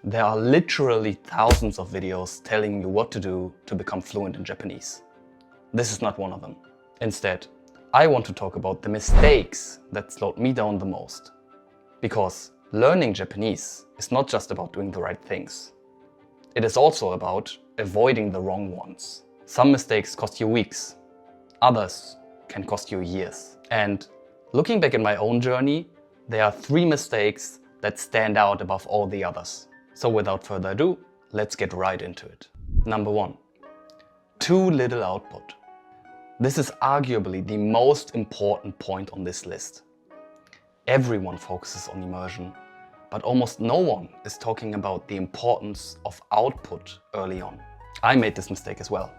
There are literally thousands of videos telling you what to do to become fluent in Japanese. This is not one of them. Instead, I want to talk about the mistakes that slowed me down the most. Because learning Japanese is not just about doing the right things. It is also about avoiding the wrong ones. Some mistakes cost you weeks. Others can cost you years. And looking back at my own journey, there are 3 mistakes that stand out above all the others. So without further ado, let's get right into it. Number 1. Too little output. This is arguably the most important point on this list. Everyone focuses on immersion, but almost no one is talking about the importance of output early on. I made this mistake as well.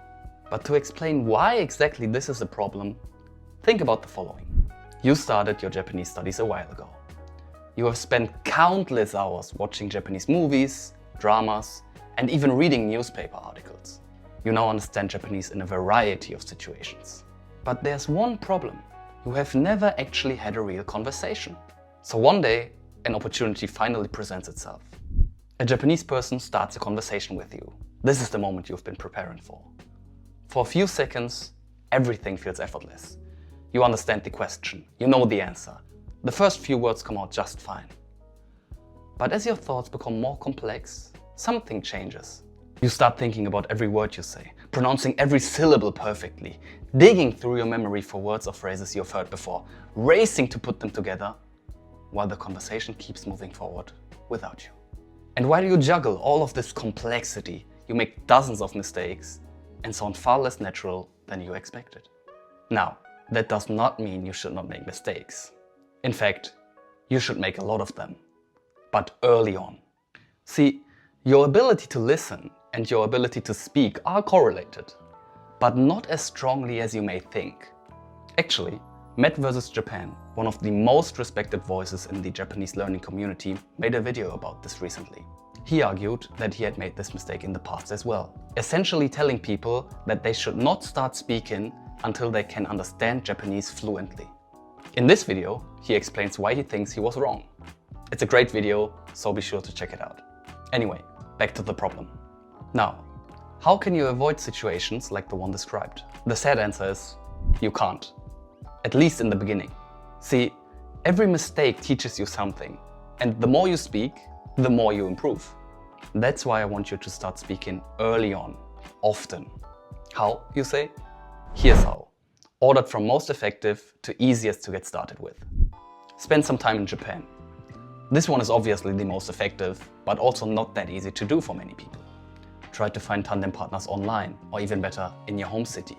But to explain why exactly this is a problem, think about the following. You started your Japanese studies a while ago. You have spent countless hours watching Japanese movies, dramas, and even reading newspaper articles. You now understand Japanese in a variety of situations. But there's one problem. You have never actually had a real conversation. So one day, an opportunity finally presents itself. A Japanese person starts a conversation with you. This is the moment you've been preparing for. For a few seconds, everything feels effortless. You understand the question, you know the answer. The first few words come out just fine. But as your thoughts become more complex, something changes. You start thinking about every word you say, pronouncing every syllable perfectly, digging through your memory for words or phrases you've heard before, racing to put them together, while the conversation keeps moving forward without you. And while you juggle all of this complexity, you make dozens of mistakes and sound far less natural than you expected. Now, that does not mean you should not make mistakes. In fact, you should make a lot of them, but early on. See, your ability to listen and your ability to speak are correlated, but not as strongly as you may think. Actually, Matt vs. Japan, one of the most respected voices in the Japanese learning community, made a video about this recently. He argued that he had made this mistake in the past as well, essentially telling people that they should not start speaking until they can understand Japanese fluently. In this video, he explains why he thinks he was wrong. It's a great video, so be sure to check it out. Anyway, back to the problem. Now, how can you avoid situations like the one described? The sad answer is, you can't. At least in the beginning. See, every mistake teaches you something, and the more you speak, the more you improve. That's why I want you to start speaking early on, often. How, you say? Here's how. Ordered from most effective to easiest to get started with. Spend some time in Japan. This one is obviously the most effective, but also not that easy to do for many people. Try to find tandem partners online, or even better, in your home city.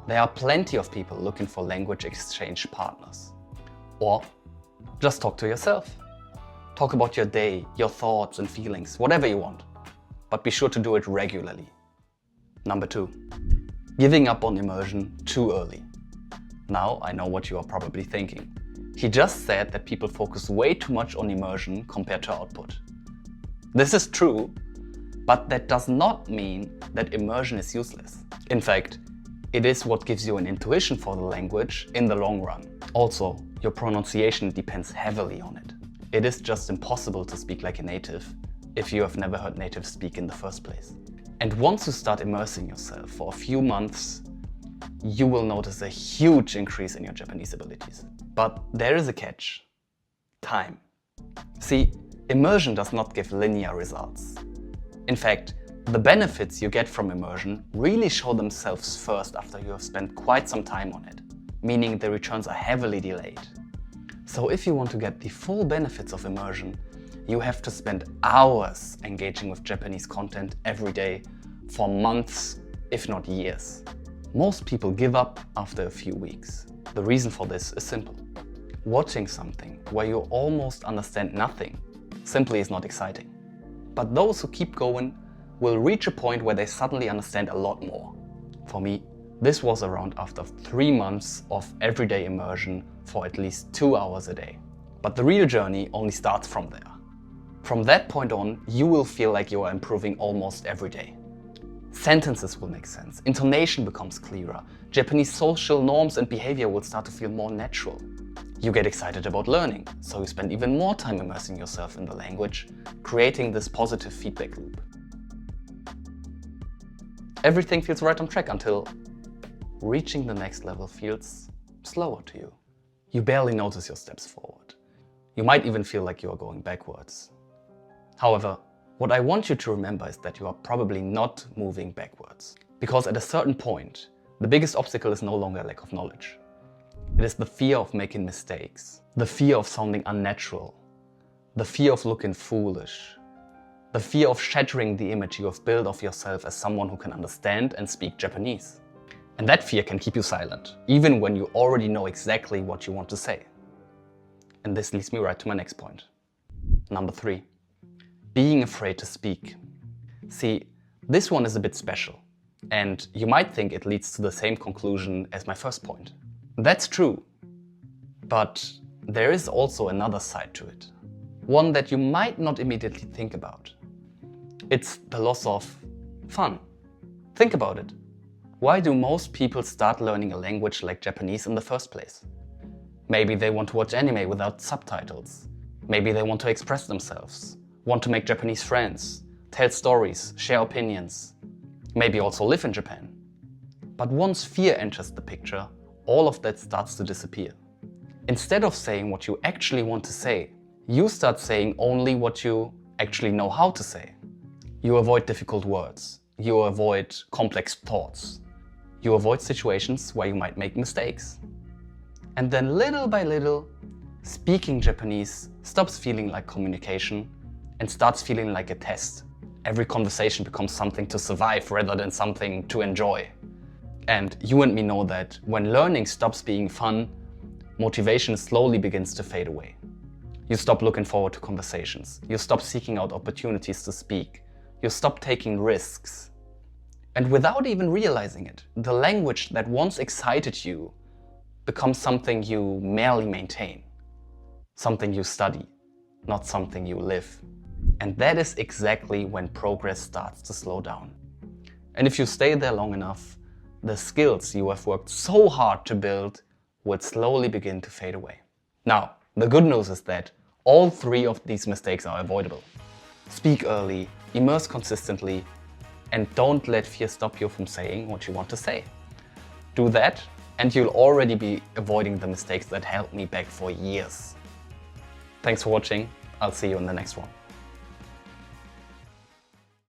There are plenty of people looking for language exchange partners. Or just talk to yourself. Talk about your day, your thoughts and feelings, whatever you want. But be sure to do it regularly. Number 2. Giving up on immersion too early. Now I know what you are probably thinking. He just said that people focus way too much on immersion compared to output. This is true, but that does not mean that immersion is useless. In fact, it is what gives you an intuition for the language in the long run. Also, your pronunciation depends heavily on it. It is just impossible to speak like a native if you have never heard natives speak in the first place. And once you start immersing yourself for a few months, you will notice a huge increase in your Japanese abilities. But there is a catch. Time. See, immersion does not give linear results. In fact, the benefits you get from immersion really show themselves first after you have spent quite some time on it, meaning the returns are heavily delayed. So if you want to get the full benefits of immersion, you have to spend hours engaging with Japanese content every day for months, if not years. Most people give up after a few weeks. The reason for this is simple. Watching something where you almost understand nothing simply is not exciting. But those who keep going will reach a point where they suddenly understand a lot more. For me, this was around after 3 months of everyday immersion for at least 2 hours a day. But the real journey only starts from there. From that point on, you will feel like you are improving almost every day. Sentences will make sense, intonation becomes clearer, Japanese social norms and behavior will start to feel more natural. You get excited about learning, so you spend even more time immersing yourself in the language, creating this positive feedback loop. Everything feels right on track until reaching the next level feels slower to you. You barely notice your steps forward. You might even feel like you are going backwards. However, what I want you to remember is that you are probably not moving backwards. Because at a certain point, the biggest obstacle is no longer a lack of knowledge. It is the fear of making mistakes, the fear of sounding unnatural, the fear of looking foolish, the fear of shattering the image you have built of yourself as someone who can understand and speak Japanese. And that fear can keep you silent, even when you already know exactly what you want to say. And this leads me right to my next point. Number 3. Being afraid to speak. See, this one is a bit special, and you might think it leads to the same conclusion as my first point. That's true, but there is also another side to it. One that you might not immediately think about. It's the loss of fun. Think about it. Why do most people start learning a language like Japanese in the first place? Maybe they want to watch anime without subtitles. Maybe they want to express themselves, want to make Japanese friends, tell stories, share opinions. Maybe also live in Japan. But once fear enters the picture, all of that starts to disappear. Instead of saying what you actually want to say, you start saying only what you actually know how to say. You avoid difficult words. You avoid complex thoughts. You avoid situations where you might make mistakes. And then little by little, speaking Japanese stops feeling like communication and starts feeling like a test. Every conversation becomes something to survive rather than something to enjoy. And you and me know that when learning stops being fun, motivation slowly begins to fade away. You stop looking forward to conversations. You stop seeking out opportunities to speak. You stop taking risks. And without even realizing it, the language that once excited you becomes something you merely maintain. Something you study, not something you live. And that is exactly when progress starts to slow down. And if you stay there long enough, the skills you have worked so hard to build will slowly begin to fade away. Now, the good news is that all 3 of these mistakes are avoidable. Speak early, immerse consistently, and don't let fear stop you from saying what you want to say. Do that, and you'll already be avoiding the mistakes that held me back for years. Thanks for watching. I'll see you in the next one.